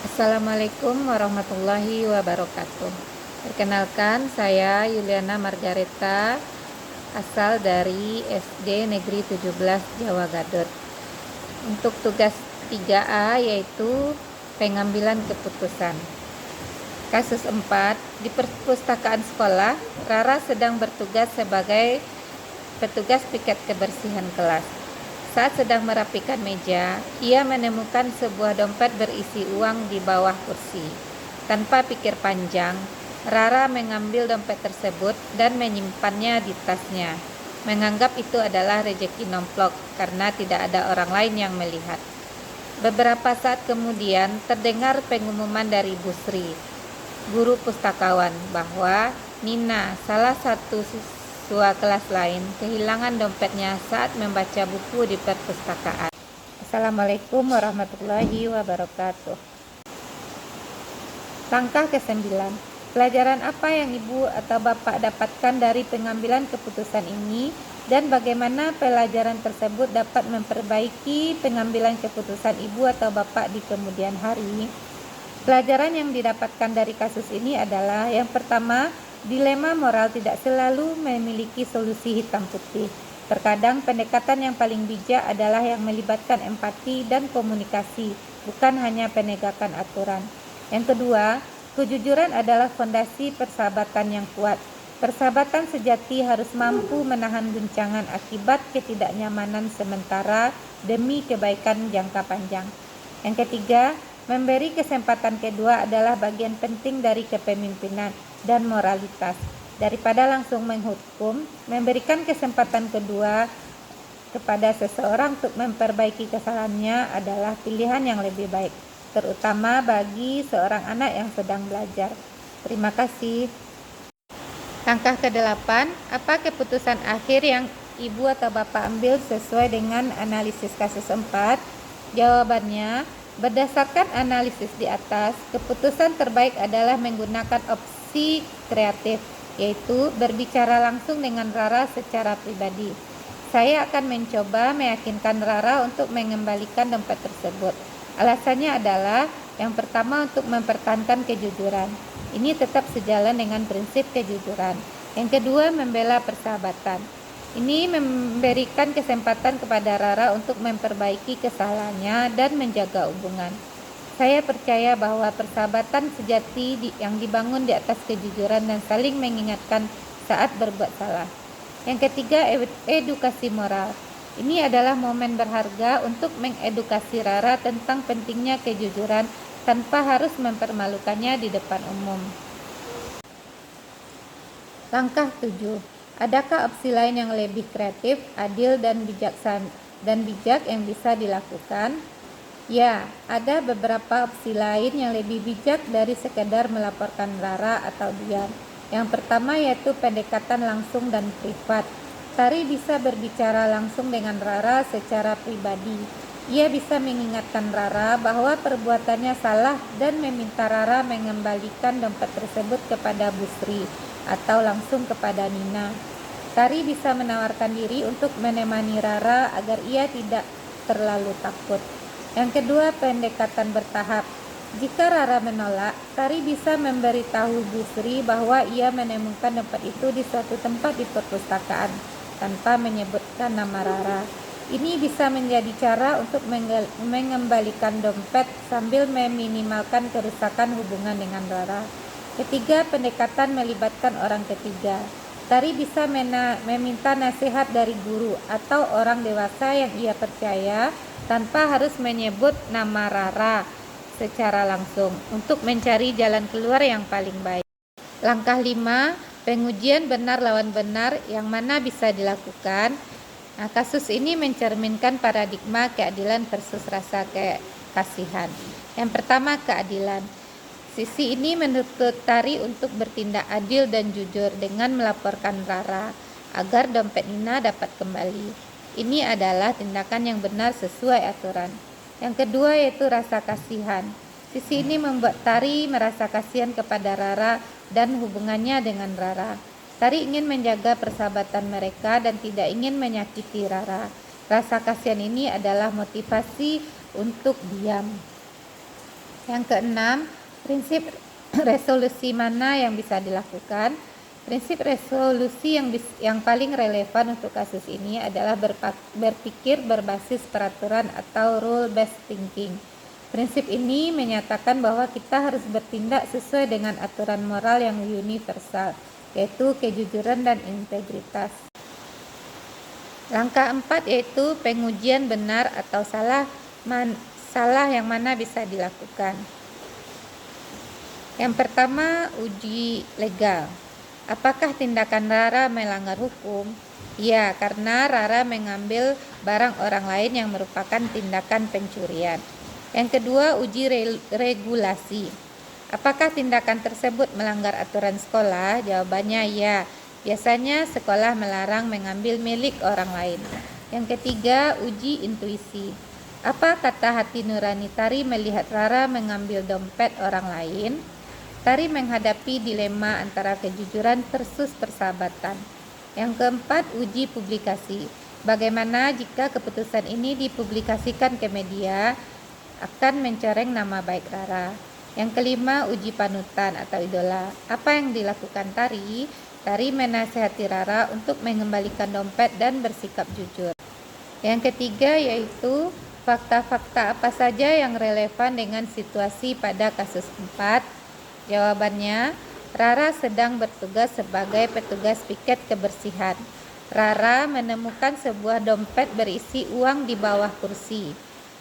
Assalamualaikum warahmatullahi wabarakatuh. Perkenalkan, saya Yuliana Margareta, asal dari SD Negeri 17 Jawa Gadot. Untuk tugas 3A yaitu pengambilan keputusan. Kasus 4, di perpustakaan sekolah, Rara sedang bertugas sebagai petugas piket kebersihan kelas. Saat sedang merapikan meja, ia menemukan sebuah dompet berisi uang di bawah kursi. Tanpa pikir panjang, Rara mengambil dompet tersebut dan menyimpannya di tasnya. Menganggap itu adalah rejeki nomplok karena tidak ada orang lain yang melihat. Beberapa saat kemudian terdengar pengumuman dari Bu Sri, guru pustakawan, bahwa Nina, salah satu siswa kelas lain, kehilangan dompetnya saat membaca buku di perpustakaan. Assalamualaikum warahmatullahi wabarakatuh. Langkah ke-9. Pelajaran apa yang Ibu atau Bapak dapatkan dari pengambilan keputusan ini dan bagaimana pelajaran tersebut dapat memperbaiki pengambilan keputusan Ibu atau Bapak di kemudian hari? Pelajaran yang didapatkan dari kasus ini adalah yang pertama, dilema moral tidak selalu memiliki solusi hitam putih. Terkadang pendekatan yang paling bijak adalah yang melibatkan empati dan komunikasi, bukan hanya penegakan aturan. Yang kedua, kejujuran adalah fondasi persahabatan yang kuat. Persahabatan sejati harus mampu menahan guncangan akibat ketidaknyamanan sementara demi kebaikan jangka panjang. Yang ketiga, memberi kesempatan kedua adalah bagian penting dari kepemimpinan dan moralitas. Daripada langsung menghukum, memberikan kesempatan kedua kepada seseorang untuk memperbaiki kesalahannya adalah pilihan yang lebih baik, terutama bagi seorang anak yang sedang belajar. Terima kasih. Langkah ke-8, apa keputusan akhir yang Ibu atau Bapak ambil sesuai dengan analisis kasus 4? Jawabannya, berdasarkan analisis di atas, keputusan terbaik adalah menggunakan opsi kreatif, yaitu berbicara langsung dengan Rara secara pribadi. Saya akan mencoba meyakinkan Rara untuk mengembalikan dompet tersebut. Alasannya adalah, yang pertama untuk mempertahankan kejujuran. Ini tetap sejalan dengan prinsip kejujuran. Yang kedua, membela persahabatan. Ini memberikan kesempatan kepada Rara untuk memperbaiki kesalahannya dan menjaga hubungan. Saya percaya bahwa persahabatan sejati yang dibangun di atas kejujuran dan saling mengingatkan saat berbuat salah. Yang ketiga, edukasi moral. Ini adalah momen berharga untuk mengedukasi Rara tentang pentingnya kejujuran tanpa harus mempermalukannya di depan umum. Langkah 7. Adakah opsi lain yang lebih kreatif, adil, dan bijak yang bisa dilakukan? Ya, ada beberapa opsi lain yang lebih bijak dari sekedar melaporkan Rara atau diam. Yang pertama yaitu pendekatan langsung dan privat. Tari bisa berbicara langsung dengan Rara secara pribadi. Ia bisa mengingatkan Rara bahwa perbuatannya salah dan meminta Rara mengembalikan dompet tersebut kepada Bu Sri atau langsung kepada Nina. Tari bisa menawarkan diri untuk menemani Rara agar ia tidak terlalu takut. Yang kedua, pendekatan bertahap. Jika Rara menolak, Tari bisa memberitahu Bu Sri bahwa ia menemukan dompet itu di suatu tempat di perpustakaan tanpa menyebutkan nama Rara. Ini bisa menjadi cara untuk mengembalikan dompet sambil meminimalkan kerusakan hubungan dengan Rara. Ketiga, pendekatan melibatkan orang ketiga. Tari bisa meminta nasihat dari guru atau orang dewasa yang ia percaya tanpa harus menyebut nama Rara secara langsung untuk mencari jalan keluar yang paling baik. Langkah 5, pengujian benar lawan benar yang mana bisa dilakukan. Nah, kasus ini mencerminkan paradigma keadilan versus rasa kasihan. Yang pertama, keadilan. Sisi ini menuntut Tari untuk bertindak adil dan jujur dengan melaporkan Rara agar dompet Nina dapat kembali. Ini adalah tindakan yang benar sesuai aturan. Yang kedua yaitu rasa kasihan. Sisi ini membuat Tari merasa kasihan kepada Rara dan hubungannya dengan Rara. Tari ingin menjaga persahabatan mereka dan tidak ingin menyakiti Rara. Rasa kasihan ini adalah motivasi untuk diam. Yang keenam, prinsip resolusi mana yang bisa dilakukan? Prinsip resolusi yang paling relevan untuk kasus ini adalah berpikir berbasis peraturan atau rule-based thinking. Prinsip ini menyatakan bahwa kita harus bertindak sesuai dengan aturan moral yang universal, yaitu kejujuran dan integritas. Langkah 4 yaitu pengujian benar atau salah yang mana bisa dilakukan. Yang pertama, uji legal. Apakah tindakan Rara melanggar hukum? Ya, karena Rara mengambil barang orang lain yang merupakan tindakan pencurian. Yang kedua, uji regulasi. Apakah tindakan tersebut melanggar aturan sekolah? Jawabannya ya. Biasanya sekolah melarang mengambil milik orang lain. Yang ketiga, uji intuisi. Apa kata hati nurani Tari melihat Rara mengambil dompet orang lain? Tari menghadapi dilema antara kejujuran versus persahabatan. Yang keempat, uji publikasi. Bagaimana jika keputusan ini dipublikasikan ke media akan mencoreng nama baik Rara? Yang kelima, uji panutan atau idola. Apa yang dilakukan Tari? Tari menasihati Rara untuk mengembalikan dompet dan bersikap jujur. Yang ketiga yaitu fakta-fakta apa saja yang relevan dengan situasi pada kasus 4. Jawabannya, Rara sedang bertugas sebagai petugas piket kebersihan. Rara menemukan sebuah dompet berisi uang di bawah kursi.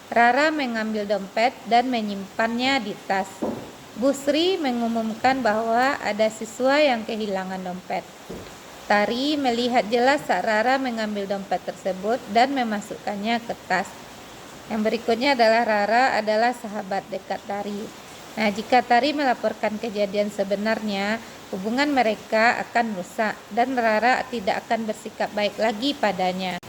Rara mengambil dompet dan menyimpannya di tas. Bu Sri mengumumkan bahwa ada siswa yang kehilangan dompet. Tari melihat jelas saat Rara mengambil dompet tersebut dan memasukkannya ke tas. Yang berikutnya adalah Rara adalah sahabat dekat Tari. Nah, jika Tari melaporkan kejadian sebenarnya, hubungan mereka akan rusak dan Rara tidak akan bersikap baik lagi padanya.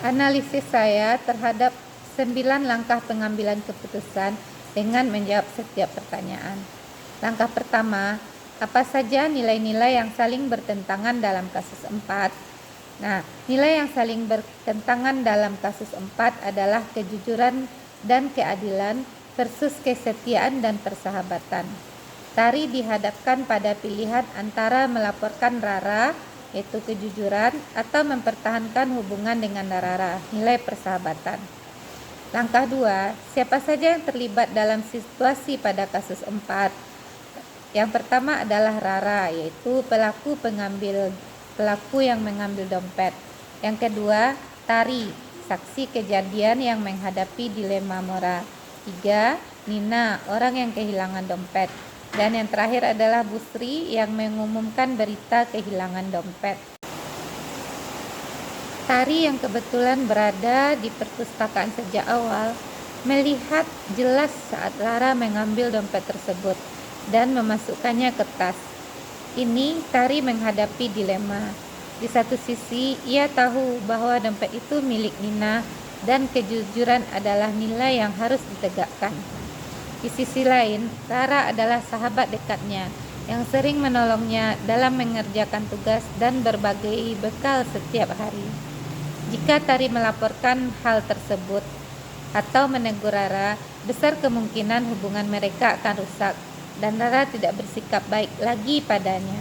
Analisis saya terhadap 9 langkah pengambilan keputusan dengan menjawab setiap pertanyaan. Langkah pertama, apa saja nilai-nilai yang saling bertentangan dalam kasus 4? Nah, nilai yang saling bertentangan dalam kasus 4 adalah kejujuran dan keadilan versus kesetiaan dan persahabatan. Tari dihadapkan pada pilihan antara melaporkan Rara, yaitu kejujuran, atau mempertahankan hubungan dengan Rara, nilai persahabatan. Langkah 2, siapa saja yang terlibat dalam situasi pada kasus 4? Yang pertama adalah Rara, yaitu pelaku yang mengambil dompet. Yang kedua, Tari, saksi kejadian yang menghadapi dilema moral. 3, Nina, orang yang kehilangan dompet. Dan yang terakhir adalah Bu Sri yang mengumumkan berita kehilangan dompet. Tari yang kebetulan berada di perpustakaan sejak awal melihat jelas saat Rara mengambil dompet tersebut dan memasukkannya ke tas. Ini Tari menghadapi dilema. Di satu sisi, ia tahu bahwa dompet itu milik Nina dan kejujuran adalah nilai yang harus ditegakkan. Di sisi lain, Rara adalah sahabat dekatnya yang sering menolongnya dalam mengerjakan tugas dan berbagai bekal setiap hari. Jika Tari melaporkan hal tersebut atau menegur Rara, besar kemungkinan hubungan mereka akan rusak dan Rara tidak bersikap baik lagi padanya.